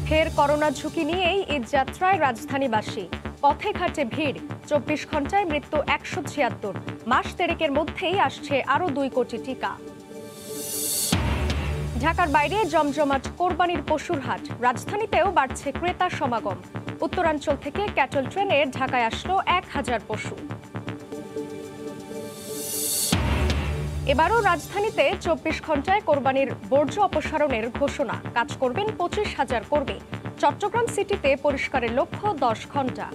ফের করোনা ঝুঁকি নিয়েই ঈদযাত্রায় রাজধানীবাসী। পথে ঘাটে ভিড়, 24 ঘন্টায় মৃত্যু 176। মাস দেড়েকের মধ্যেই আসছে আরও 2 কোটি টিকা। ঢাকার বাইরে জমজমাট কোরবানির পশুর হাট, রাজধানীতেও বাড়ছে ক্রেতার সমাগম। উত্তরাঞ্চল থেকে ক্যাটল ট্রেনে ঢাকায় আসলো 1000 পশু। এবারও রাজধানীতে 24 ঘন্টায় কোরবানির বর্জ্য অপসারণের ঘোষণা। কাজ করবেন 25,000 কর্মী। চট্টগ্রাম সিটিতে পরিষ্কারের লক্ষ্য 10 ঘন্টা।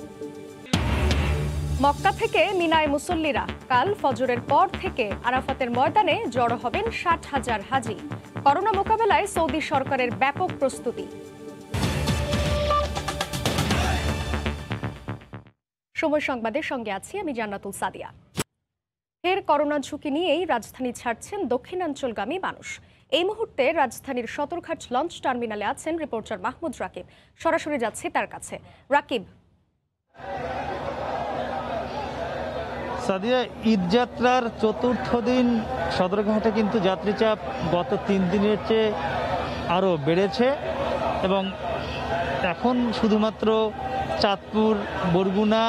মক্কা থেকে মিনায় মুসল্লিরা, কাল ফজরের পর থেকে আরাফাতের ময়দানে জড়ো হবেন 60,000 হাজি। করোনা মোকাবেলায় সৌদি সরকারের ব্যাপক প্রস্তুতি। সময় সংবাদের সঙ্গে আছি আমি জান্নাতুল সাদিয়া। ফের করোনা ঝুঁকি নিয়েই রাজধানী ছাড়ছেন দক্ষিণাঞ্চলগামী মানুষ। এই মুহূর্তে রাজধানীর সদরঘাট লঞ্চ টার্মিনালে আছেন রিপোর্টার মাহমুদ রাকিব। সরাসরি যাচ্ছে তার কাছে। রাকিব, সাদিয়া, ঈদযাত্রার চতুর্থ দিন সদরঘাটে কিন্তু যাত্রী চাপ গত 3 দিনের চেয়ে আরও বেড়েছে এবং এখন শুধুমাত্র চাঁদপুর, বরগুনা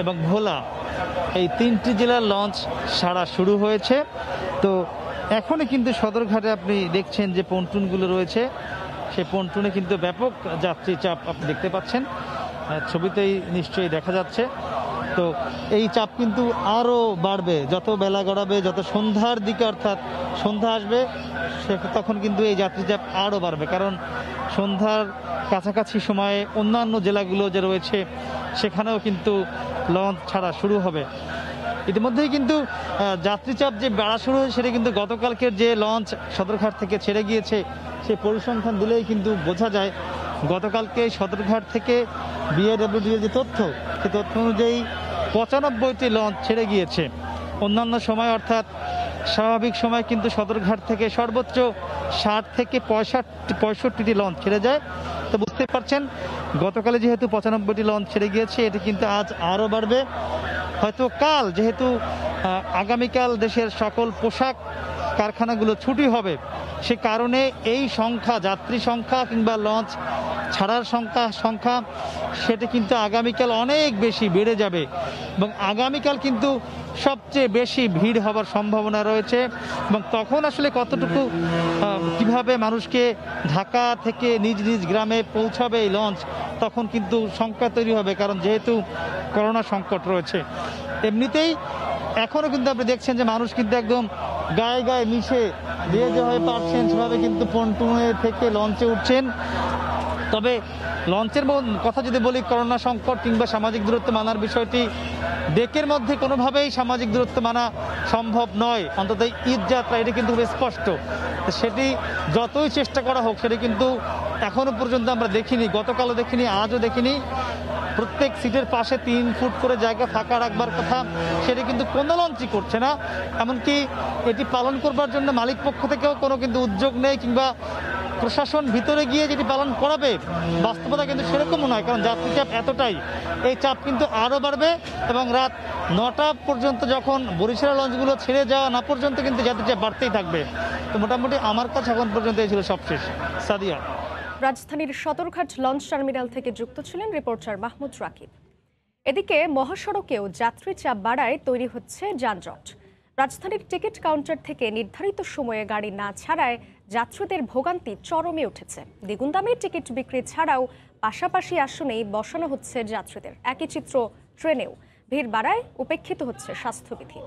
এবং ভোলা এই 3টি জেলার লঞ্চ ছাড়া শুরু হয়েছে। তো এখনই কিন্তু সদরঘাটে আপনি দেখছেন যে পন্টুনগুলো রয়েছে, সেই পন্টুনে কিন্তু ব্যাপক যাত্রী চাপ আপনি দেখতে পাচ্ছেন, ছবিতেই নিশ্চয়ই দেখা যাচ্ছে। তো এই চাপ কিন্তু আরও বাড়বে যত বেলা গড়াবে, যত সন্ধ্যার দিকে অর্থাৎ সন্ধ্যা আসবে তখন কিন্তু এই যাত্রী চাপ আরও বাড়বে, কারণ সন্ধ্যার কাছাকাছি সময়ে অন্যান্য জেলাগুলো যে রয়েছে সেখানেও কিন্তু লঞ্চ ছাড়া শুরু হবে। ইতিমধ্যেই কিন্তু যাত্রী চাপ যে বাড়া শুরু হয়েছে সেটা কিন্তু গতকালকের যে লঞ্চ সদরঘাট থেকে ছেড়ে গিয়েছে সেই পরিসংখ্যান দিলেই কিন্তু বোঝা যায়। গতকালকে সদরঘাট থেকে বিএডব্লিউডির যে তথ্য, সে তথ্য অনুযায়ী 95টি লঞ্চ ছেড়ে গিয়েছে। অন্যান্য সময় অর্থাৎ স্বাভাবিক সময় কিন্তু সদরঘাট থেকে সর্বোচ্চ 60 থেকে 65টি লঞ্চ ছেড়ে যায়। তো বুঝতে পারছেন গতকালে যেহেতু 95টি লঞ্চ ছেড়ে গিয়েছে, এটি কিন্তু আজ আরও বাড়বে। হয়তো কাল যেহেতু আগামীকাল দেশের সকল পোশাক কারখানাগুলো ছুটি হবে, সে কারণে এই সংখ্যা, যাত্রী সংখ্যা কিংবা লঞ্চ ছাড়ার সংখ্যা সেটা কিন্তু আগামীকাল অনেক বেশি বেড়ে যাবে এবং আগামীকাল কিন্তু সবচেয়ে বেশি ভিড় হবার সম্ভাবনা রয়েছে। এবং তখন আসলে কতটুকু কিভাবে মানুষকে ঢাকা থেকে নিজ নিজ গ্রামে পৌঁছাবে এই লঞ্চ, তখন কিন্তু সংখ্যা তৈরি হবে, কারণ যেহেতু করোনা সংকট রয়েছে। এমনিতেই এখনও কিন্তু আপনি দেখছেন যে মানুষ কিন্তু একদম গায়ে গায়ে মিশে দিয়ে যেভাবে পারছেন সেভাবে কিন্তু পন্টুনে থেকে লঞ্চে উঠছেন। তবে লঞ্চের কথা যদি বলি, করোনা সংকট কিংবা সামাজিক দূরত্ব মানার বিষয়টি, ডেকের মধ্যে কোনোভাবেই সামাজিক দূরত্ব মানা সম্ভব নয়, অন্তত ঈদযাত্রা এটি কিন্তু খুব স্পষ্ট। সেটি যতই চেষ্টা করা হোক সেটি কিন্তু এখনো পর্যন্ত আমরা দেখিনি, গতকালও দেখিনি, আজও দেখিনি। প্রত্যেক সিটের পাশে 3 ফুট করে জায়গা ফাঁকা রাখবার কথা, সেটি কিন্তু কোনো লঞ্চই করছে না। এমনকি এটি পালন করবার জন্য মালিক পক্ষ থেকেও কোনো কিন্তু উদ্যোগ নেই, কিংবা প্রশাসন ভিতরে গিয়ে যেটি পালন করাবে বাস্তবতা কিন্তু সেরকমও নয়, কারণ যাত্রী চাপ এতটাই। এই চাপ কিন্তু আরও বাড়বে এবং রাত 9টা পর্যন্ত যখন বরিশাল লঞ্চগুলো ছেড়ে যাওয়া না পর্যন্ত কিন্তু যাত্রী চাপ বাড়তেই থাকবে। তো মোটামুটি আমার কাছে এখন পর্যন্ত এই ছিল সবশেষ। সাদিয়া, রাজধানীর সদরঘাট লঞ্চ টার্মিনাল থেকে যুক্ত ছিলেন রিপোর্টার মাহমুদ রাকিব। এদিকে মহাসড়কেও যাত্রী চাপ বাড়ায় তৈরি হচ্ছে যানজট। রাজধানীর টিকিট কাউন্টার থেকে নির্ধারিত সময়ে গাড়ি না ছাড়ায় যাত্রীদের ভোগান্তি চরমে উঠেছে। দ্বিগুণ দামে টিকিট বিক্রি ছাড়াও পাশাপাশি আসনেই বসানো হচ্ছে যাত্রীদের। একই চিত্র ট্রেনেও। ভিড় বাড়ায় উপেক্ষিত হচ্ছে স্বাস্থ্যবিধি।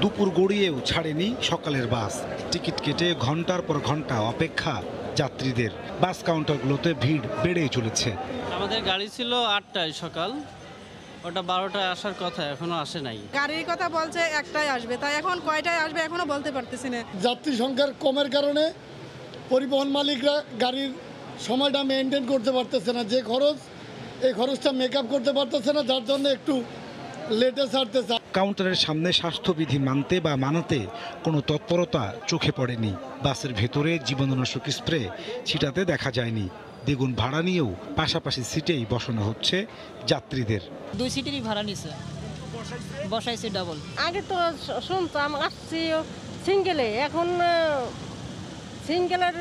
দুপুর গড়িয়েও ছাড়েনি সকালের বাস। টিকিট কেটে ঘন্টার পর ঘন্টা অপেক্ষা যাত্রীদের। বাস কাউন্টারগুলোতে ভিড় বেড়েই চলেছে। আমাদের গাড়ি ছিল 8টায় সকাল, ওটা 12টায় আসার কথা, এখনো আসে নাই। গাড়ির কথা বলছে 1টায় আসবে, তাই এখন কয়টায় আসবে এখনো বলতে পারতেছি না। যাত্রী সংখ্যার কমের কারণে পরিবহন মালিকরা গাড়ির সময়টা মেনটেন করতে পারতেছে না, যে খরচ এই খরচটা মেকআপ করতে পারতেছে না, যার জন্য একটু লেটে ছাড়তেছে। কাউন্টারের সামনে স্বাস্থ্যবিধি মানতে বা মানাতে কোনো তৎপরতা চোখে পড়েনি। বাসের ভেতরে জীবাণুনাশক স্প্রে ছিটাতে দেখা যায়নি। দ্বিগুণ ভাড়া নিয়েও পাশাপাশি সিটেই বসানো হচ্ছে যাত্রীদের। 2 সিটেরই ভাড়া নিছে, বসাইছে ডাবল। আগে তো শুনতাম আসছি সিঙ্গেলে, এখন সিঙ্গেলের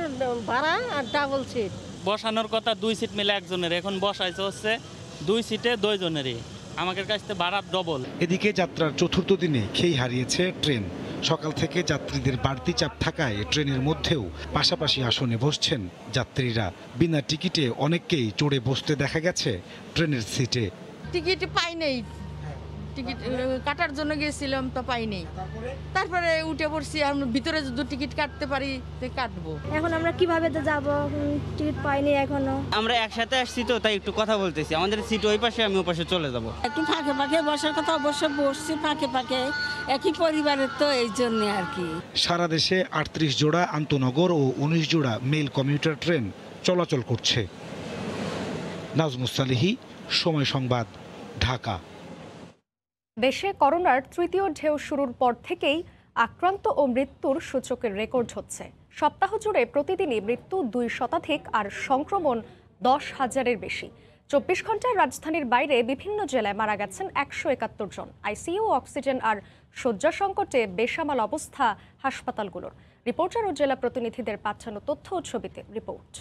ভাড়া আর ডাবল সিট। বসানোর কথা 2 সিট মিলে একজনের, এখন বসাইছে হচ্ছে 2 সিটে 2 জনেরই। আমাদের কাছ থেকে ভাড়া ডবল। এদিকে যাত্রার চতুর্থ দিনে খেই হারিয়েছে ট্রেন। সকাল থেকে যাত্রীদের বাড়তি চাপ থাকায় ট্রেনের মধ্যেও পাশাপাশি আসনে বসছেন যাত্রীরা। বিনা টিকিটে অনেককেই চড়ে বসতে দেখা গেছে ট্রেনের সিটে। টিকিট পাই নাই, টিকিট কাটার জন্য গিয়েছিলাম তো পাই নাই, তারপরে উঠে পড়ছি। আমরা ভিতরে যদি টিকিট কাটতে পারি তো কাটবো। এখন আমরা কিভাবে তো যাবো, টিকিট পাইনি এখনো। আমরা একসাথে আসছি তো তাই একটু কথা বলতেছি। আমাদের সিট ওই পাশে, আমি ওই পাশে চলে যাব। একটু ফাঁকে ফাঁকে বসার কথা অবশ্য বসছি, ফাঁকে ফাঁকে একই পরিবারের তো এই জন্য আর কি। সারা দেশে 38 জোড়া আন্তনগর ও 19 জোড়া মেল কমিউটার ট্রেন চলাচল করছে। নাজমুস সালিহি, সময় সংবাদ, ঢাকা। দেশে করোনার তৃতীয় ঢেউ শুরুর পর থেকেই আক্রান্ত ও মৃত্যুর সূচকের রেকর্ড হচ্ছে। সপ্তাহ জুড়ে প্রতিদিনই মৃত্যু 2 শতাধিক আর সংক্রমণ 10,000-এর বেশি। 24 ঘন্টায় রাজধানীর বাইরে বিভিন্ন জেলায় মারা গেছেন 171 জন। আইসিইউ, অক্সিজেন আর শয্যা সংকটে বেসামাল অবস্থা হাসপাতালগুলোর। রিপোর্টার ও জেলা প্রতিনিধিদের পাঠানো তথ্য ও ছবিতে রিপোর্ট।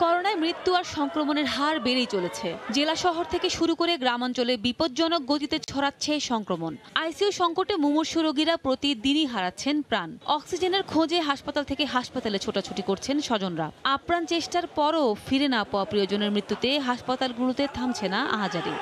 করোনায় মৃত্যু আর সংক্রমণের হার বেড়েই চলেছে। জেলা শহর থেকে শুরু করে গ্রামাঞ্চলে বিপজ্জনক গতিতে ছড়াচ্ছে সংক্রমণ। আইসিইউ সংকটে মুমূর্ষু রোগীরা প্রতিদিনই হারাচ্ছেন প্রাণ। অক্সিজেনের খোঁজে হাসপাতাল থেকে হাসপাতালে ছোটাছুটি করছেন স্বজনরা। আপ্রাণ চেষ্টার পরও ফিরে না পাওয়া প্রিয়জনের মৃত্যুতে হাসপাতালগুলোতে থামছে না আহাজারি।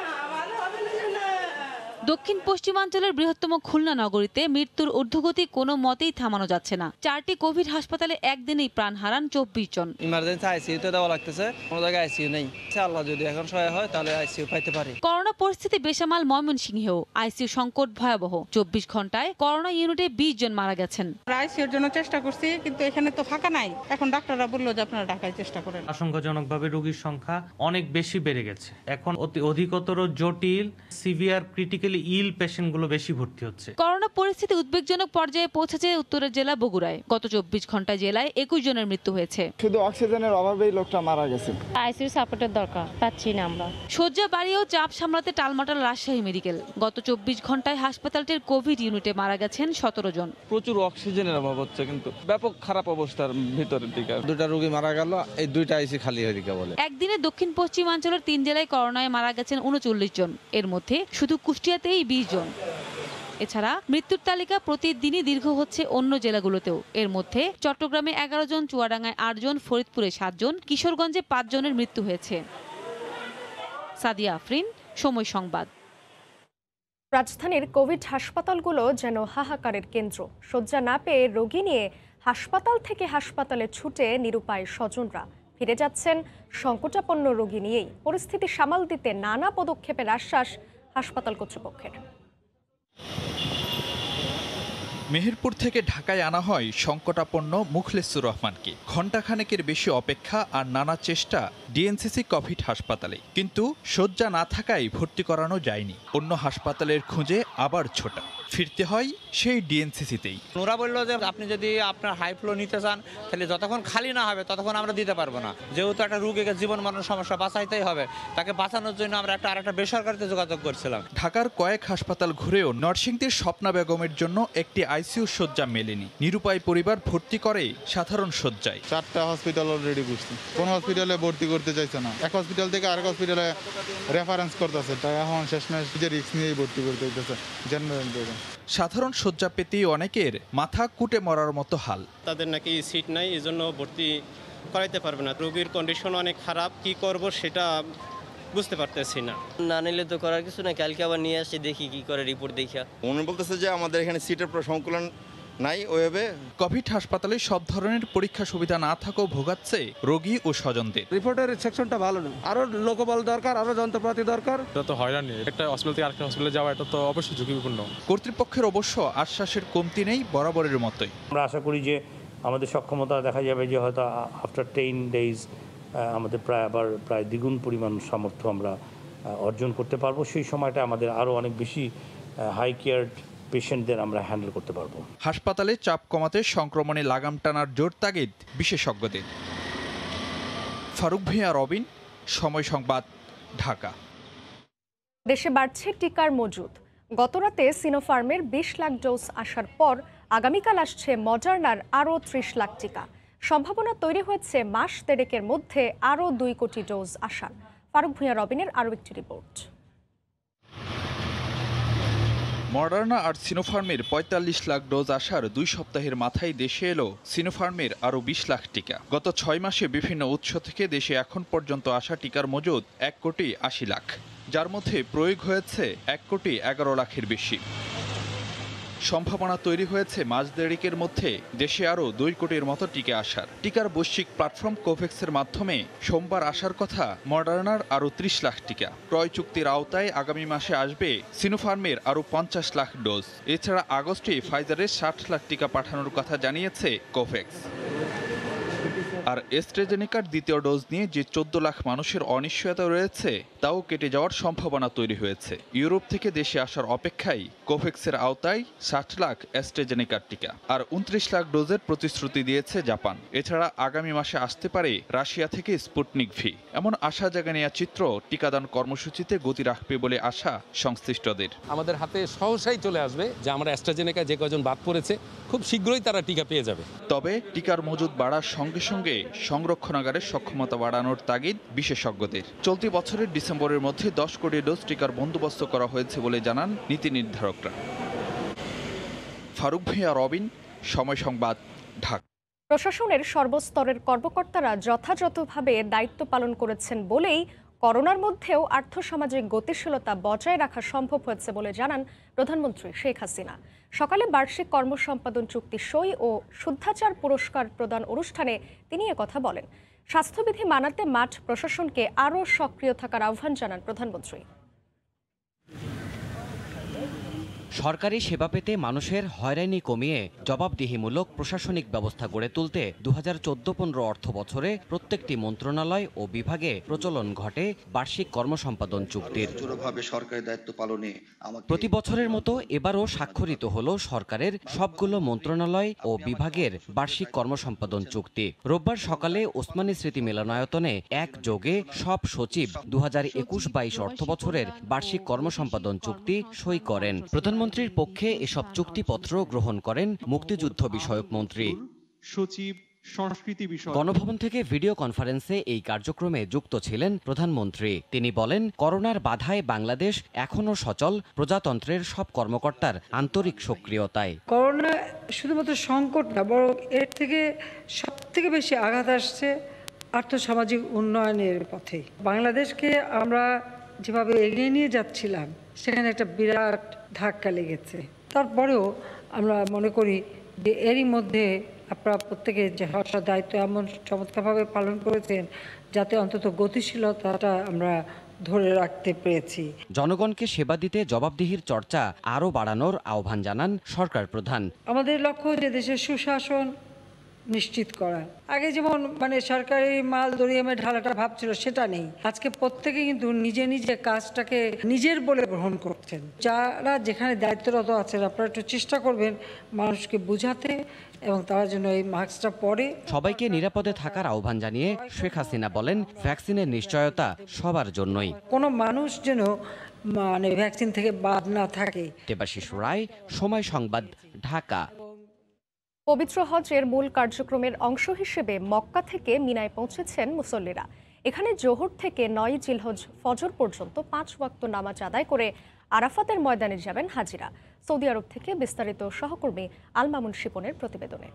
দক্ষিণ পশ্চিমাঞ্চলের বৃহত্তম খুলনা নগরীতে মৃত্যুর ঊর্ধ্বগতি কোনো মতেই থামানো যাচ্ছে না। 4টি কোভিড হাসপাতালে একদিনেই প্রাণ হারান 24 জন। ইমার্জেন্সি আইসিইউতে দেওয়া লাগতেছে, কোনো জায়গায় আইসিইউ নেই। আল্লাহ যদি এখন সহায় হয় তাহলে আইসিইউ পাইতে পারি। করোনা পরিস্থিতি বেসামাল ময়মনসিংহেও। আইসিইউ সংকট ভয়াবহ। 24 ঘন্টায় করোনা ইউনিটে 20 জন মারা গেছেন। আইসিইউর জন্য চেষ্টা করছি, কিন্তু এখানে তো ফাঁকা নাই। এখন ডাক্তাররা বললো যে আপনারা ঢাকায় চেষ্টা করেন। আশঙ্কাজনকভাবে রোগীর সংখ্যা অনেক বেশি বেড়ে গেছে। এখন অধিকতর জটিল, সিভিয়ার, ক্রিটিক্যালি ইল পেশেন্টগুলো বেশি ভর্তি হচ্ছে। করোনা পরিস্থিতি উদ্বেগজনক পর্যায়ে পৌঁছেছে উত্তরের জেলা বগুড়ায়। গত 24 ঘন্টায় জেলায় 21 জনের মৃত্যু হয়েছে। শুধু অক্সিজেনের অভাবেই লোকটা মারা গেছে। আইসিইউ সাপোর্টের দরকার, পাচ্ছি না আমরা। শয্যা বাড়িয়েও চাপ সামলাতে টালমাটাল রাজশাহী মেডিকেল। গত 24 ঘন্টায় হাসপাতালটির কোভিড ইউনিটে মারা গেছেন 17 জন। প্রচুর অক্সিজেনের অভাব হচ্ছে, কিন্তু ব্যাপক খারাপ অবস্থার ভিতরের দিকে। 2টা রোগী মারা গেল, এই 2টা আইসি খালি হয়ে দিকে বলে। একদিনে দক্ষিণ পশ্চিমাঞ্চলের 3 জেলায় করোনায় মারা গেছেন 39 জন। এর মধ্যে শুধু কুষ্টিয়াতেই 20 জন। এছাড়া মৃত্যুর তালিকা প্রতিদিনই দীর্ঘ হচ্ছে অন্য জেলাগুলোতেও। এর মধ্যে চট্টগ্রামে 11 জন, চুয়াডাঙ্গায় 8 জন, ফরিদপুরে 7 জন, কিশোরগঞ্জে 5 জনের মৃত্যু হয়েছে। সাদিয়া আফরিন, সময় সংবাদ। রাজধানীর কোভিড হাসপাতালগুলো যেন হাহাকারের কেন্দ্র। শয্যা না পেয়ে রোগী নিয়ে হাসপাতাল থেকে হাসপাতালে ছুটে নিরুপায় স্বজনরা ফিরে যাচ্ছেন সংকটাপন্ন রোগী নিয়েই। পরিস্থিতি সামাল দিতে নানা পদক্ষেপের আশ্বাস হাসপাতাল কর্তৃপক্ষের। মেহেরপুর থেকে ঢাকায় আনা হয় সংকটাপন্ন মুখলেসুর রহমানকে। ঘণ্টাখানেকের বেশি অপেক্ষা আর নানা চেষ্টা ডিএনসিসি কোভিড হাসপাতালে, কিন্তু শয্যা না থাকায় ভর্তি করানো যায়নি। অন্য হাসপাতালের খুঁজে আবার ছোটা, ফিরতে হয় সেই ডিএনসিসিতেই। ওরা বললো যে আপনি যদি আপনার হাই ফ্লো নিতে চান তাহলে যতক্ষণ খালি না হবে ততক্ষণ আমরা দিতে পারবো না। যেহেতু একটা রোগীকে জীবন মরণ সমস্যা বাঁচাইতেই হবে, তাকে বাঁচানোর জন্য আমরা আরেকটা বেসরকারিতে যোগাযোগ করছিলাম। ঢাকার কয়েক হাসপাতাল ঘুরেও নরসিংদীর স্বপ্না বেগমের জন্য একটি আইসিইউ শয্যা মেলেনি। নিরুপায় পরিবার ভর্তি করে সাধারণ শয্যায়। 4টা হসপিটাল অলরেডি বুঝছি, কোন হসপিটালে ভর্তি করতে চাইছে না। এক হসপিটাল থেকে আরেক হসপিটালে রেফারেন্স করতেছে, তাই এখন শেষমেশ যে রিস্ক নিয়েই ভর্তি করতে হইতেছে জেনারেল থেকে। সাধারণ শয্যা পেতেই অনেকের মাথা কুটে মরার মতো হাল। তাদের নাকি সিট নাই, এজন্য ভর্তি করাইতে পারবে না। রোগীর কন্ডিশন অনেক খারাপ, কি করব সেটা বুঝতে পারতেছি না। না নিলে তো করার কিছু না, কালকে আবার নিয়ে আসি, দেখি কি করে রিপোর্ট দেখা। উনি বলতেছে যে আমাদের এখানে সিটের সংকুলন নাই ওইভাবে। কোভিড হাসপাতালে সব ধরনের পরীক্ষা সুবিধা না থাকাও ভোগাচ্ছে রোগী ও স্বজনদের। রিপোর্টের সেকশনটা ভালো না, আরো লোকবল দরকার, আরো যন্ত্রপাতি দরকার। এটা তো হয়রানি, একটা হসপিটাল থেকে আরেকটা হসপিটালে যাওয়া এটা তো অবশ্যই ঝুঁকিপূর্ণ। কর্তৃপক্ষের অবশ্য আশ্বাসের কমতি নেই বরাবরের মতোই। আমরা আশা করি যে আমাদের সক্ষমতা দেখা যাবে যে হয়তো আফটার 10 days আমাদের প্রায় দ্বিগুণ পরিমাণ সামর্থ্য আমরা অর্জন করতে পারবো। সেই সময়টা আমাদের আরো অনেক বেশি হাই কেয়ার পেশেন্টদের আমরা হ্যান্ডেল করতে পারবো। হাসপাতালে চাপ কমাতে সংক্রমণে লাগাম টানার জোর তাগিদ বিশেষজ্ঞদের। ফারুক ভূঁইয়া, রবিন, সময় সংবাদ, ঢাকা। দেশে বাড়ছে টিকার মজুদ। গতরাতে সিনোফার্মের 20 লাখ ডোজ আসার পর আগামীকাল আসছে মডার্নার আরও 30 লাখ টিকা। সম্ভাবনা তৈরি হয়েছে মাস দেড়েকের মধ্যে আরও 2 কোটি ডোজ আসার। ফারুক ভূঁইয়া রবিনের আরও একটি রিপোর্ট। মডার্না আর সিনোফার্মের 45 লাখ ডোজ আসার 2 সপ্তাহের মাথায় দেশে এলো সিনোফার্মের আরও 20 লাখ টিকা। গত 6 মাসে বিভিন্ন উৎস থেকে দেশে এখন পর্যন্ত আসা টিকার মজুদ 1 কোটি 80 লাখ, যার মধ্যে প্রয়োগ হয়েছে 1 কোটি 11 লাখের বেশি। সম্ভাবনা তৈরি হয়েছে মাস দেড়েকের মধ্যে দেশে আরও 2 কোটির মতো টিকা আসার। টিকার বৈশ্বিক প্ল্যাটফর্ম কোভ্যাক্সের মাধ্যমে সোমবার আসার কথা মডার্নার আরও 30 লাখ টিকা। ক্রয় চুক্তির আওতায় আগামী মাসে আসবে সিনোফার্মের আরও 50 লাখ ডোজ। এছাড়া আগস্টে ফাইজারের 60 লাখ টিকা পাঠানোর কথা জানিয়েছে কোভ্যাক্স। আর অ্যাস্ট্রাজেনেকার দ্বিতীয় ডোজ নিয়ে যে 14 লাখ মানুষের অনিশ্চয়তা রয়েছে তাও কেটে যাওয়ার সম্ভাবনা তৈরি হয়েছে। ইউরোপ থেকে দেশে আসার অপেক্ষায় কোভ্যাক্সের আওতায় 60 লাখ অ্যাস্ট্রাজেনেকার টিকা আর 29 লাখ ডোজের প্রতিশ্রুতি দিয়েছে জাপান। এছাড়া আগামী মাসে আসতে পারে রাশিয়া থেকে স্পুটনিক ভি। এমন আশা জাগা নেওয়া চিত্র টিকাদান কর্মসূচিতে গতি রাখবে বলে আশা সংশ্লিষ্টদের। আমাদের হাতে সহসাই চলে আসবে যে আমরা অ্যাস্ট্রাজেনেকা যে কজন বাদ পড়েছে খুব শীঘ্রই তারা টিকা পেয়ে যাবে। তবে টিকার মজুদ বাড়ার সঙ্গে সঙ্গে সংরক্ষণাগারের সক্ষমতা বাড়ানোর তাগিদ বিশেষজ্ঞদের। চলতি বছরের ডিসেম্বরের মধ্যে 10 কোটি ডোজ টিকার বন্দোবস্ত করা হয়েছে বলে জানান নীতি নির্ধারকরা। ফারুক ভূঁইয়া রবিন, সময় সংবাদ, ঢাকা। প্রশাসনের সর্বস্তরের কর্মকর্তারা যথাযথভাবে দায়িত্ব পালন করেছেন বলেই করোনার মধ্যেও আর্থসামাজিক গতিশীলতা বজায় রাখা সম্ভব হয়েছে বলে জানান প্রধানমন্ত্রী শেখ হাসিনা। সকালে বার্ষিক কর্মসম্পাদন চুক্তি সই ও শুদ্ধাচার পুরস্কার প্রদান অনুষ্ঠানে তিনি একথা বলেন। স্বাস্থ্যবিধি মানাতে মাঠ প্রশাসনকে আরও সক্রিয় থাকার আহ্বান জানান প্রধানমন্ত্রী। সরকারি সেবা পেতে মানুষের হয়রানি কমিয়ে জবাবদিহিমূলক প্রশাসনিক ব্যবস্থা গড়ে তুলতে 2014-15 অর্থ বছরে প্রত্যেকটি মন্ত্রণালয় ও বিভাগে প্রচলন ঘটে বার্ষিক কর্মসম্পাদন চুক্তির। প্রতি বছরের মতো এবারও স্বাক্ষরিত হলো সরকারের সবগুলো মন্ত্রণালয় ও বিভাগের বার্ষিক কর্মসম্পাদন চুক্তি। রোববার সকালে ওসমানী স্মৃতি মিলনায়তনে একযোগে সব সচিব 2021-22 অর্থ বছরের বার্ষিক কর্মসম্পাদন চুক্তি সই করেন। প্রধানমন্ত্রীর পক্ষে এসব চুক্তিপত্র গ্রহণ করেন মুক্তিযুদ্ধ বিষয়ক মন্ত্রী সচিব সংস্কৃতি বিষয়। গণভবন থেকে ভিডিও কনফারেন্সে এই কার্যক্রমে যুক্ত ছিলেন প্রধানমন্ত্রী। তিনি বলেন, করোনার বাধায় বাংলাদেশ এখনও সচল প্রজাতন্ত্রের সব কর্মকর্তার আন্তরিক সক্রিয়তায়। করোনা শুধুমাত্র সংকট না, বরং এর থেকে সব থেকে বেশি আঘাত আসছে আর্থসামাজিক উন্নয়নের পথে। বাংলাদেশকে আমরা যেভাবে এগিয়ে নিয়ে যাচ্ছিলাম সেখানে একটা বিরাট ধাক্কা লেগেছে। তারপরেও আমরা মনে করি যে এরই মধ্যে আপনারা প্রত্যেকে যে হওয়ার দায়িত্ব এমন চমৎকারভাবে পালন করেছেন যাতে অন্তত গতিশীলতাটা আমরা ধরে রাখতে পেরেছি। জনগণকে সেবা দিতে জবাবদিহির চর্চা আরও বাড়ানোর আহ্বান জানান সরকার প্রধান। আমাদের লক্ষ্য যে দেশের সুশাসন নিশ্চিত করা। আগে যেমন সরকারি মাল দরিয়ামে ঢালাটা ভাবছিল, সেটা নেই। আজকে প্রত্যেকে কিন্তু নিজে নিজে কাজটাকে নিজের বলে গ্রহণ করছেন। যারা যেখানে দায়িত্বরত আছেন আপনারা একটু চেষ্টা করবেন মানুষকে বুঝাতে এবং তারা যেন এই মাস্কটা পরে। সবাইকে নিরাপদে থাকার আহ্বান জানিয়ে শেখ হাসিনা বলেন, ভ্যাকসিনের নিশ্চয়তা সবার জন্যই। কোনো মানুষ যেন ভ্যাকসিন থেকে বাদ না থাকে। দেবাশিস রায়, সময় সংবাদ, ঢাকা। পবিত্র হজের মূল কার্যক্রমের অংশ হিসেবে মক্কা থেকে মিনায় পৌঁছেছেন মুসল্লিরা। এখানে জোহর থেকে 9 জিলহজ ফজর পর্যন্ত 5 ওয়াক্ত নামাজ আদায় করে আরাফাতের ময়দানে যাবেন হাজিরা। সৌদি আরব থেকে বিস্তারিত সহকর্মী আল মামুন শিপনের প্রতিবেদনে।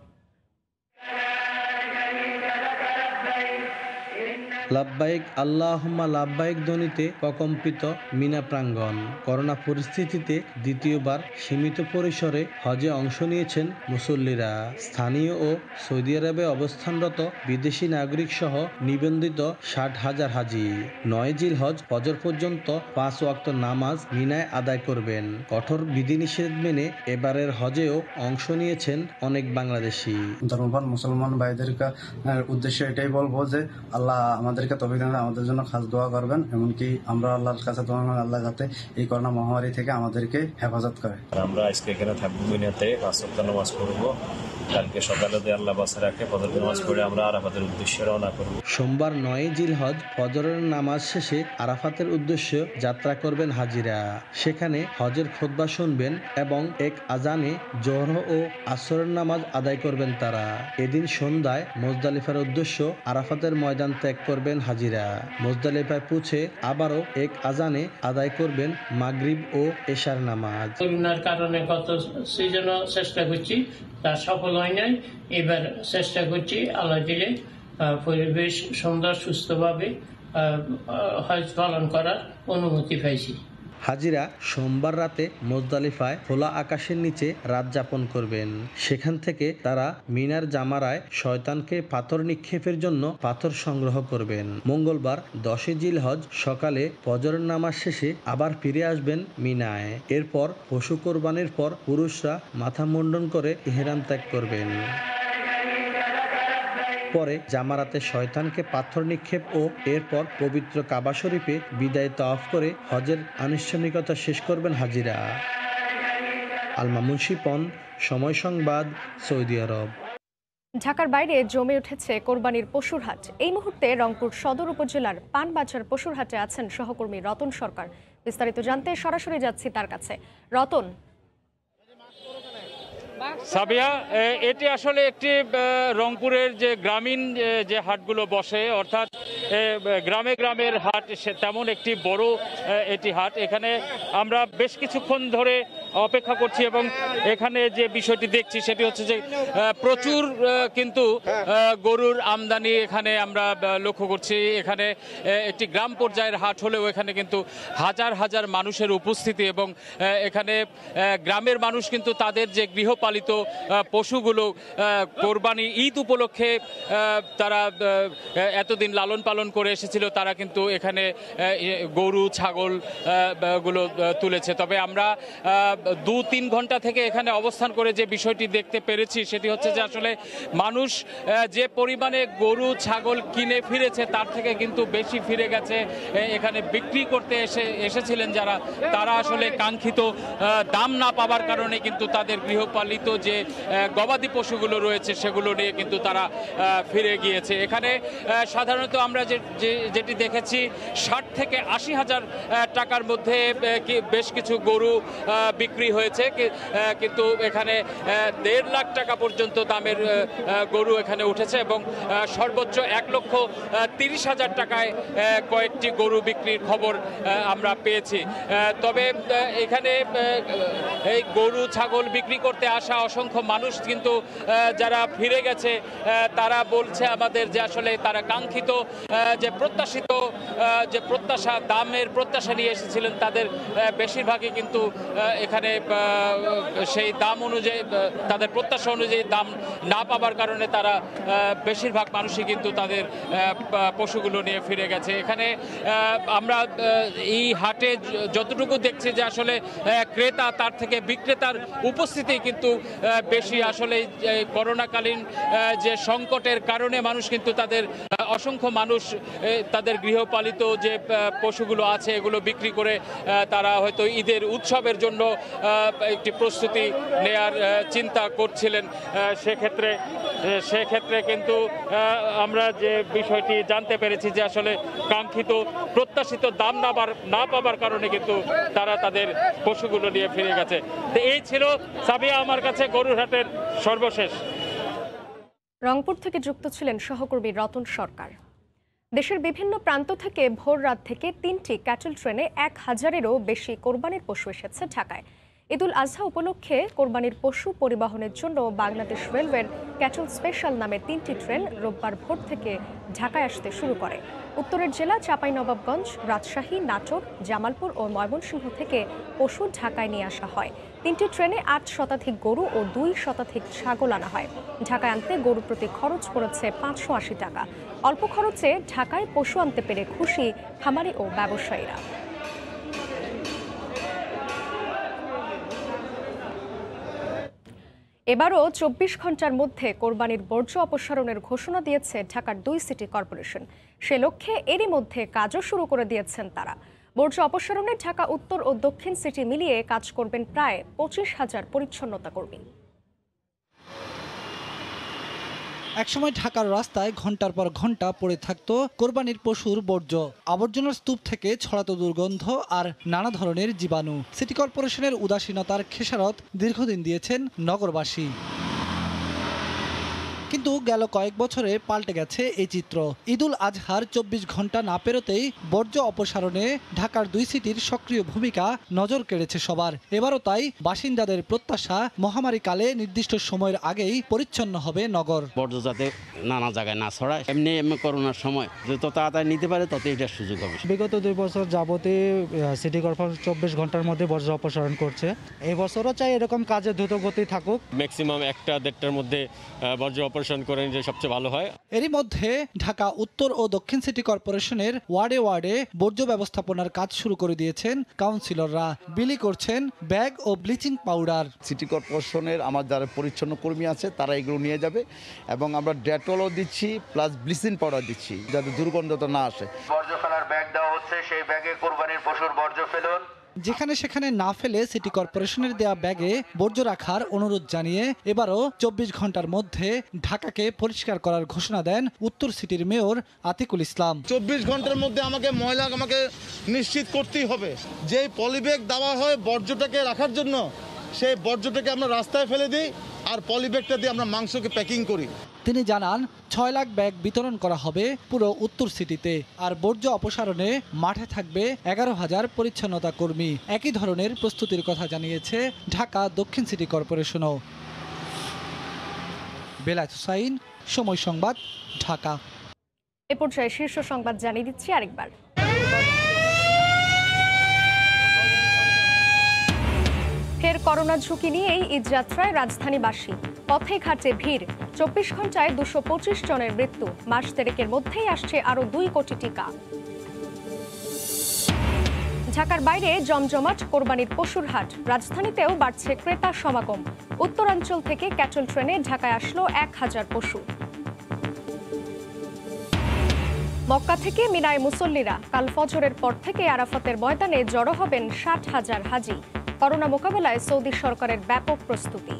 লাব্বাইক আল্লাহুম্মা লাব্বাইক ধ্বনিতে প্রকম্পিত মিনা প্রাঙ্গণ। করোনা পরিস্থিতিতে দ্বিতীয়বার সীমিত পরিসরে হজে অংশ নিয়েছেন মুসল্লিরা। স্থানীয় ও সৌদি আরবে অবস্থানরত বিদেশি নাগরিক সহ নিবন্ধিত 60,000 হাজি 9 জিলহজ ফজর পর্যন্ত 5 ওয়াক্ত নামাজ মিনায় আদায় করবেন। কঠোর বিধিনিষেধ মেনে এবারের হজেও অংশ নিয়েছেন অনেক বাংলাদেশি। ধর্মপ্রাণ মুসলমান ভাইদের উদ্দেশ্যে এটাই বলবো যে আল্লাহ আমাদের আমাদেরকে তৌফিক দান, আমাদের জন্য খাস দোয়া করবেন। এমনকি আমরা আল্লাহর কাছে দোয়া করি আল্লাহ যাতে এই করোনা মহামারী থেকে আমাদেরকে হেফাজত করে। আমরা আজকে এখানে থাকবো, মিনাতে 5 ওয়াক্ত নামাজ পড়বো। কালকে সকালে আল্লাহ বাসা রাখে ফজর নামাজ পড়ে আমরা আরাফাতের উদ্দেশ্যে রওনা করব। সোমবার 9 জিলহজ ফজরের নামাজ শেষে আরাফাতের উদ্দেশ্যে যাত্রা করবেন হাজিরা। সেখানে হজের খুতবা শুনবেন এবং এক আজানে জোহর ও আসরের নামাজ আদায় করবেন তারা। এদিন সন্ধ্যায় মুজদালিফার উদ্দেশ্য আরাফাতের ময়দান ত্যাগ করবেন হাজিরা। মুজদালিফায় পৌঁছে আবারও এক আজানে আদায় করবেন মাগরিব ও এশার নামাজ। করোনার কারণে গত সিজনও চেষ্টা করছি, তা সফল হয় নাই। এবার চেষ্টা করছি আল্লাহ দিলে পরিবেশ সুন্দর সুস্থভাবে হজ পালন করার অনুমতি পাইছি। হাজিরা সোমবার রাতে মুজদালিফায় খোলা আকাশের নিচে রাত যাপন করবেন। সেখান থেকে তারা মিনার জামারায় শয়তানকে পাথর নিক্ষেপের জন্য পাথর সংগ্রহ করবেন। মঙ্গলবার 10 জিলহজ সকালে ফজরের নামাজ শেষে আবার ফিরে আসবেন মিনায়। এরপর পশু কোরবানির পর পুরুষরা মাথা মুন্ডন করে ইহরাম ত্যাগ করবেন। পরে জামারাতে শয়তানকে পাথর নিক্ষেপ ও এরপর পবিত্র কাবা শরীফে বিদায় তাওয়াফ করে হজের আনুষ্ঠানিকতা শেষ করবেন হাজিরা। আলমামুন শিপন, সময় সংবাদ, সৌদি আরব। ঢাকার বাইরে জমে উঠেছে কোরবানির পশুর হাট। এই মুহূর্তে রংপুর সদর উপজেলার পানবাজার পশুর হাটে আছেন সহকর্মী রতন সরকার। বিস্তারিত জানতে সরাসরি যাচ্ছি তার কাছে। রতন, সাবিয়া, এটি আসলে একটি রংপুরের যে গ্রামীণ যে হাটগুলো বসে, অর্থাৎ গ্রামে গ্রামের হাট, তেমন একটি বড় এটি হাট। এখানে আমরা বেশ কিছুক্ষণ ধরে অপেক্ষা করছি এবং এখানে যে বিষয়টি দেখছি সেটি হচ্ছে যে প্রচুর কিন্তু গরুর আমদানি এখানে আমরা লক্ষ্য করছি। এখানে একটি গ্রাম পর্যায়ের হাট হলেও এখানে কিন্তু হাজার হাজার মানুষের উপস্থিতি এবং এখানে গ্রামের মানুষ কিন্তু তাদের যে গৃহপালিত পশুগুলো কোরবানি ঈদ উপলক্ষে তারা এতদিন লালন পালন করে এসেছিল, তারা কিন্তু এখানে গরু ছাগল গুলো তুলেছে। তবে আমরা 2-3 ঘন্টা থেকে এখানে অবস্থান করে যে বিষয়টি দেখতে পেরেছি সেটি হচ্ছে যে আসলে মানুষ যে পরিমাণে গরু ছাগল কিনে ফিরেছে তার থেকে কিন্তু বেশি ফিরে গেছে। এখানে বিক্রি করতে এসেছিলেন যারা, তারা আসলে কাঙ্ক্ষিত দাম না পাওয়ার কারণে কিন্তু তাদের গৃহপালিত যে গবাদি পশুগুলো রয়েছে সেগুলো নিয়ে কিন্তু তারা ফিরে গিয়েছে। এখানে সাধারণত আমরা যেটি দেখেছি 60 থেকে 80 হাজার টাকার মধ্যে বেশ কিছু গরু বিক্রি হয়েছে, কিন্তু এখানে 1.5 লাখ টাকা পর্যন্ত দামের গরু এখানে উঠেছে এবং সর্বোচ্চ 1,30,000 টাকায় কয়েকটি গরু বিক্রির খবর আমরা পেয়েছি। তবে এখানে এই গরু ছাগল বিক্রি করতে আসা অসংখ্য মানুষ কিন্তু যারা ফিরে গেছে তারা বলছে আমাদের যে আসলে তারা কাঙ্ক্ষিত যে প্রত্যাশিত যে প্রত্যাশা, দামের প্রত্যাশা নিয়ে এসেছিলেন, তাদের বেশিরভাগই কিন্তু এখানে সেই দাম অনুযায়ী, তাদের প্রত্যাশা অনুযায়ী দাম না পাওয়ার কারণে তারা বেশিরভাগ মানুষই কিন্তু তাদের পশুগুলো নিয়ে ফিরে গেছে। এখানে আমরা এই হাটে যতটুকু দেখছি যে আসলে ক্রেতা তার থেকে বিক্রেতার উপস্থিতি কিন্তু বেশি। আসলে করোনাকালীন যে সংকটের কারণে মানুষ কিন্তু তাদের অসংখ্য মানুষ তাদের গৃহপালিত যে পশুগুলো আছে এগুলো বিক্রি করে তারা হয়তো ঈদের উৎসবের জন্য একটি প্রস্তুতি নেয়ার চিন্তা করছিলেন। সেক্ষেত্রে কিন্তু আমরা যে বিষয়টি জানতে পেরেছি যে আসলে কাঙ্ক্ষিত প্রত্যাশিত দাম না পাবার কারণে কিন্তু তারা তাদের পশুগুলো নিয়ে ফিরে গেছে। তো এই ছিল সাবিয়া আমার কাছে গরুর হাটের সর্বশেষ। রংপুর থেকে যুক্ত ছিলেন সহকর্মী রতন সরকার। দেশের বিভিন্ন প্রান্ত থেকে ভোর রাত থেকে 3টি ক্যাটল ট্রেনে 1000-এরও বেশি কোরবানির পশু এসেছে ঢাকায়। ঈদুল আজহা উপলক্ষে কোরবানির পশু পরিবহনের জন্য বাংলাদেশ রেলওয়ের ক্যাটল স্পেশাল নামে 3টি ট্রেন রোববার ভোর থেকে ঢাকায় আসতে শুরু করে। উত্তরের জেলা চাঁপাইনবাবগঞ্জ, রাজশাহী, নাটোর, জামালপুর ও ময়মনসিংহ থেকে পশু ঢাকায় নিয়ে আসা হয়। 3টি ট্রেনে 8 শতাধিক গরু ও 2 শতাধিক ছাগল আনা হয়। ঢাকায় আনতে গরু প্রতি খরচ পড়েছে 580 টাকা। অল্প খরচে ঢাকায় পশু আনতে পেরে খুশি খামারি ও ব্যবসায়ীরা। এবারও 24 ঘন্টার মধ্যে কোরবানির বর্জ্য অপসারণের ঘোষণা দিয়েছে ঢাকার 2 সিটি কর্পোরেশন। সে লক্ষ্যে এরই মধ্যে কাজও শুরু করে দিয়েছেন তারা। বর্জ্য অপসারণে ঢাকা উত্তর ও দক্ষিণ সিটি মিলিয়ে কাজ করবেন প্রায় 25,000 পরিচ্ছন্নতা কর্মী। একসময় ঢাকার রাস্তায় ঘন্টার পর ঘন্টা পড়ে থাকতো কোরবানির পশুর বর্জ্য। আবর্জনার স্তূপ থেকে ছড়াতো দুর্গন্ধ আর নানা ধরনের জীবাণু। সিটি কর্পোরেশনের উদাসীনতার খেসারত দীর্ঘদিন দিয়েছেন নগরবাসী। কিন্তু গেল কয়েক বছরে পাল্টে গেছে এই চিত্র। ঈদুল আজহার 24 ঘন্টা না পেরোতেই বর্জ্য অপসারণে ঢাকার 2 সিটির সক্রিয় ভূমিকা নজর কেড়েছে সবার। এবারও তাই বাসিন্দাদের প্রত্যাশা, মহামারীকালে নির্দিষ্ট সময়ের আগেই পরিচ্ছন্ন হবে নগর। বর্জ্য যাতে নানা জায়গায় না ছড়ায়, এমনি করোনার সময় যত তাড়াতাড়ি নিতে পারে তত এটার সুযোগ হবে। বিগত 2 বছর যাবতে সিটি কর্পোরেশন 24 ঘন্টার মধ্যে বর্জ্য অপসারণ করছে। এই বছরও চাই এরকম কাজে দ্রুত গতি থাকুক। ম্যাক্সিমাম 1-1.5টার মধ্যে বর্জ্য অপারেশন করেন যে সবচেয়ে ভালো হয়। এরই মধ্যে ঢাকা উত্তর ও দক্ষিণ সিটি কর্পোরেশনের ওয়ার্ডে ওয়ার্ডে বর্জ্য ব্যবস্থাপনার কাজ শুরু করে দিয়েছেন কাউন্সিলররা। বিলি করছেন ব্যাগ ও ব্লিচিং পাউডার। সিটি কর্পোরেশনের আমার যারা পরিচ্ছন্ন কর্মী আছে তারা এগুলো নিয়ে যাবে এবং আমরা ডেটলও দিচ্ছি প্লাস ব্লিচিং পাউডার দিচ্ছি যাতে দুর্গন্ধটা না আসে। বর্জ্য ফেলার ব্যাগ দেওয়া হচ্ছে, সেই ব্যাগে কোরবানির পশুর বর্জ্য ফেলুন। যেখানে সেখানে না ফেলে সিটি কর্পোরেশনের দেয়া ব্যাগে বর্জ্য রাখার অনুরোধ জানিয়ে এবারও 24 ঘন্টার মধ্যে ঢাকাকে পরিষ্কার করার ঘোষণা দেন উত্তর সিটির মেয়র আতিকুল ইসলাম। 24 ঘন্টার মধ্যে আমাকে নিশ্চিত করতেই হবে যে পলিব্যাগ দেওয়া হয় বর্জ্যটাকে রাখার জন্য, সেই বর্জ্যটাকে আমরা রাস্তায় ফেলে দিই আর পলিব্যাগটা দিয়ে আমরা মাংসকে প্যাকিং করি। তিনি জানান 6 লাখ ব্যাগ বিতরণ করা হবে পুরো উত্তর সিটিতে। আর বর্জ্য অপসারণে মাঠে থাকবে 11,000 পরিচ্ছন্নতা কর্মী। একই ধরনের প্রস্তুতির কথা জানিয়েছে ঢাকা দক্ষিণ সিটি কর্পোরেশনও। বেলায়েত হুসাইন, সময় সংবাদ, ঢাকা। এ পর্যায়ে শীর্ষ সংবাদ জানিয়ে দিচ্ছি আরেকবার। ফের করোনা ঝুঁকি নিয়েই ঈদযাত্রায় রাজধানীবাসী। পথে ঘাটে ভিড়। 24 ঘন্টায় 225 জনের মৃত্যু। মাস দেড়েকের মধ্যেই আসছে আরও 2 কোটি টিকা। ঢাকার বাইরে জমজমাট কোরবানির পশুর হাট। রাজধানীতেও বাড়ছে ক্রেতা সমাগম। উত্তরাঞ্চল থেকে ক্যাটল ট্রেনে ঢাকায় আসলো 1000 পশু। মক্কা থেকে মিনায় মুসল্লিরা। কাল ফজরের পর থেকে আরাফাতের ময়দানে জড়ো হবেন 60,000 হাজি। করোনা মোকাবেলায় সৌদি সরকারের ব্যাপক প্রস্তুতি।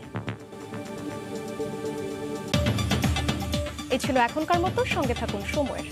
এই ছিল এখনকার মতো। সঙ্গে থাকুন সময়ের।